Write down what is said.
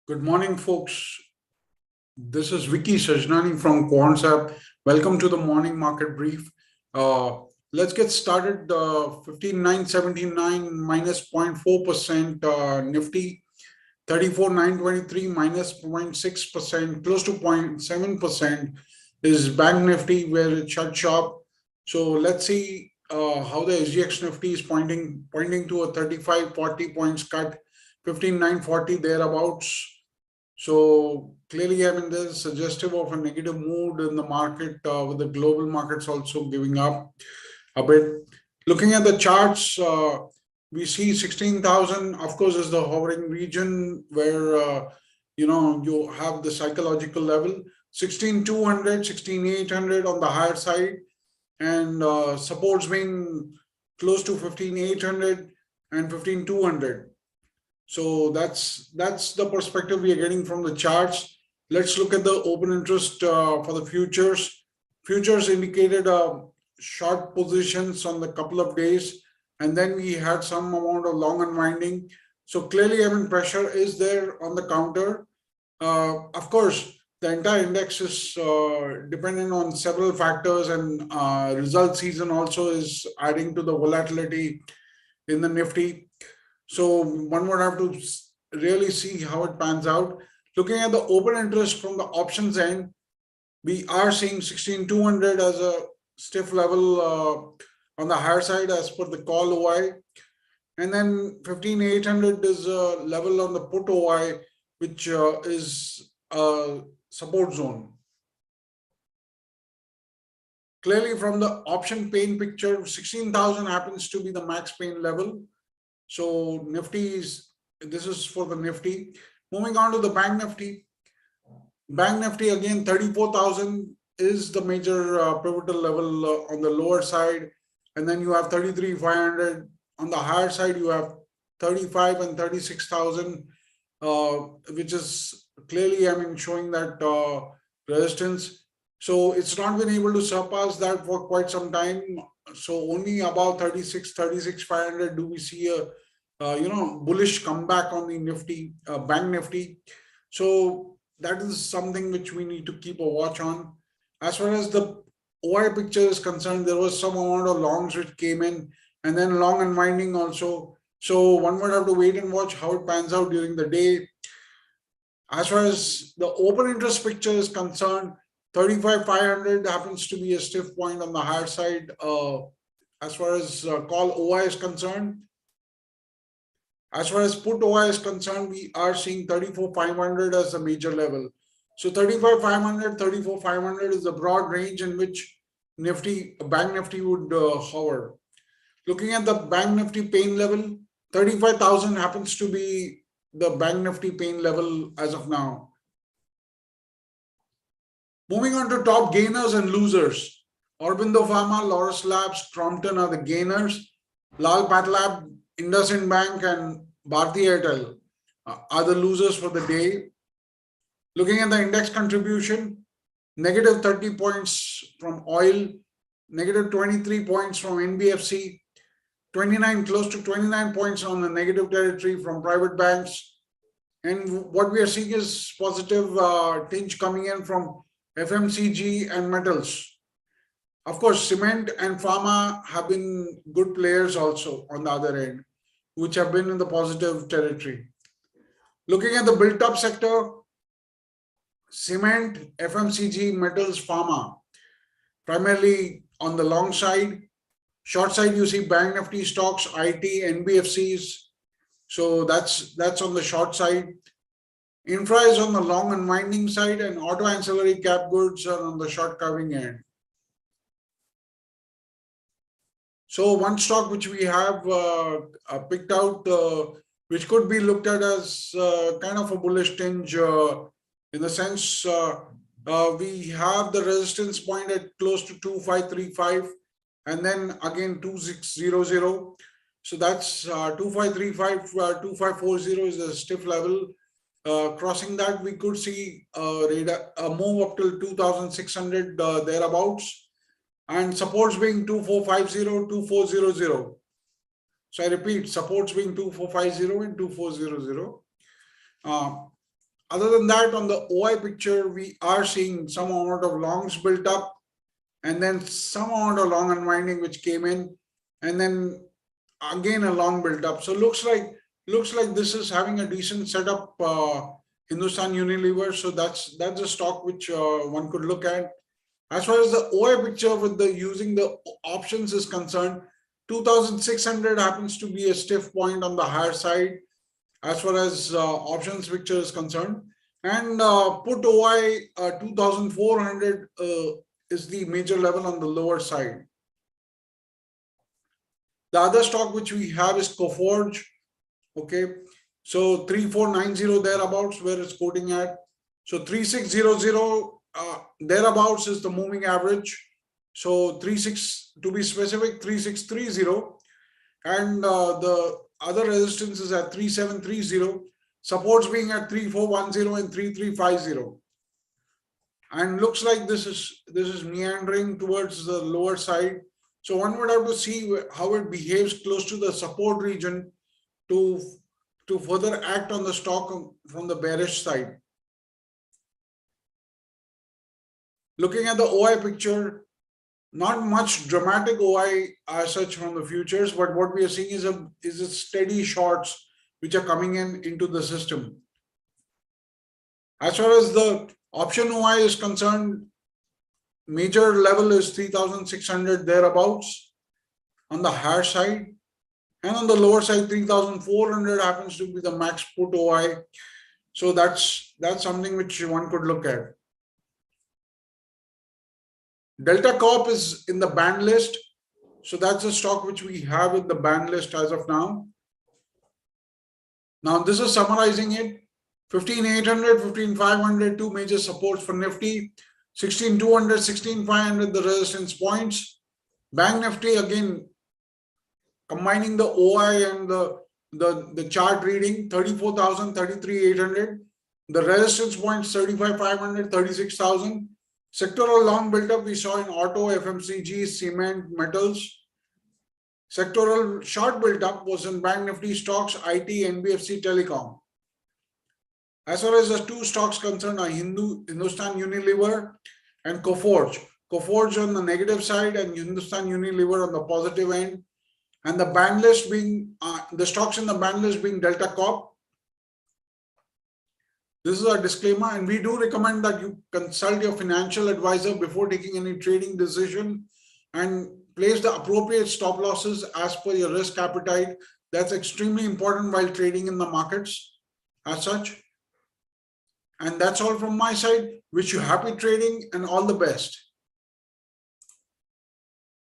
Good morning, folks. This is Vicky Sajnani from Quantsapp. Welcome to the morning market brief. Let's get started. 15,979 minus 0.4%, Nifty 34,923 minus 0.6%, close to 0.7% is Bank Nifty where it shut sharp. So let's see how the SGX Nifty is pointing to a 35-40 points cut, 15,940 thereabouts. So clearly, this is suggestive of a negative mood in the market, with the global markets also giving up a bit. Looking at the charts, we see 16,000, of course, is the hovering region where, you have the psychological level, 16,200, 16,800 on the higher side, and supports being close to 15,800 and 15,200. So that's the perspective we are getting from the charts. Let's look at the open interest for the futures. Futures indicated short positions on the couple of days, and then we had some amount of long unwinding. So clearly, pressure is there on the counter. Of course, the entire index is dependent on several factors, and result season also is adding to the volatility in the Nifty. So one would have to really see how it pans out. Looking at the open interest from the options end, we are seeing 16,200 as a stiff level on the higher side as per the call OI. And then 15,800 is a level on the put OI, which is a support zone. Clearly from the option pain picture, 16,000 happens to be the max pain level. So this is for the Nifty. Moving on to the Bank Nifty. Bank Nifty again, 34,000 is the major pivotal level on the lower side. And then you have 33,500 on the higher side. You have 35 and 36,000, which is clearly, showing that resistance. So it's not been able to surpass that for quite some time. So only about 36,500 do we see a bullish comeback on the Nifty, Bank Nifty. So that is something which we need to keep a watch on. As far as the OI picture is concerned, there was some amount of longs which came in, and then long unwinding also. So one would have to wait and watch how it pans out during the day. As far as the open interest picture is concerned, 35,500 happens to be a stiff point on the higher side as far as call OI is concerned. As far as put OI is concerned, we are seeing 34,500 as a major level. So 35,500, 34,500 is the broad range in which Bank Nifty would hover. Looking at the Bank Nifty pain level, 35,000 happens to be the Bank Nifty pain level as of now. Moving on to top gainers and losers. Aurobindo Pharma, Laurus Labs, Crompton are the gainers. Lal Patlab, IndusInd Bank and Bharti Airtel are the losers for the day. Looking at the index contribution, negative 30 points from oil, negative 23 points from NBFC, close to 29 points on the negative territory from private banks. And what we are seeing is positive tinge coming in from FMCG and metals. Of course, cement and pharma have been good players also on the other end, which have been in the positive territory. Looking at the built-up sector, cement, FMCG, metals, pharma, primarily on the long side. Short side, you see Bank Nifty stocks, IT, NBFCs. So that's on the short side. Infra is on the long unwinding side, and auto ancillary cap goods are on the short covering end. So one stock which we have picked out, which could be looked at as kind of a bullish tinge in the sense we have the resistance point at close to 2535 and then again 2600. So that's 2535, 2540 is a stiff level. Crossing that, we could see a move up till 2,600 thereabouts, and supports being 2450, 2400. So I repeat, supports being 2450 and 2400. Other than that, on the OI picture, we are seeing some amount of longs built up and then some amount of long unwinding which came in, and then again a long build up. So looks like this is having a decent setup. Hindustan Unilever. So that's a stock which one could look at. As far as the OI picture with the using the options is concerned, 2,600 happens to be a stiff point on the higher side as far as options picture is concerned, and put OI 2,400 is the major level on the lower side. The other stock which we have is Coforge. Okay, so 3490 thereabouts where it's quoting at. So 3600 thereabouts is the moving average. So 36 to be specific, 3630, and the other resistance is at 3730. Supports being at 3410 and 3350. And looks like this is meandering towards the lower side. So one would have to see how it behaves close to the support region to further act on the stock from the bearish side. Looking at the OI picture, not much dramatic OI as such from the futures, but what we are seeing is a steady shorts which are coming into the system. As far as the option OI is concerned, major level is 3,600 thereabouts on the higher side, and on the lower side 3,400 happens to be the max put OI. So that's something which one could look at. Delta Corp is in the banned list, so that's a stock which we have in the banned list as of now. Now this is summarizing it. 15,800, 15,500, two major supports for Nifty. 16,200, 16,500, the resistance points. Bank Nifty, again, combining the OI and the chart reading, 34,000, 33,800. The resistance points, 35,500, 36,000. Sectoral long build-up we saw in auto, FMCG, cement, metals. Sectoral short build-up was in Bank Nifty stocks, IT, NBFC, telecom. As far as the two stocks concerned are Hindustan Unilever and Coforge. Coforge on the negative side and Hindustan Unilever on the positive end. And the ban list being, the stocks in the ban list being Delta Corp. This is a disclaimer, and we do recommend that you consult your financial advisor before taking any trading decision and place the appropriate stop losses as per your risk appetite. That's extremely important while trading in the markets as such. And that's all from my side. Wish you happy trading and all the best.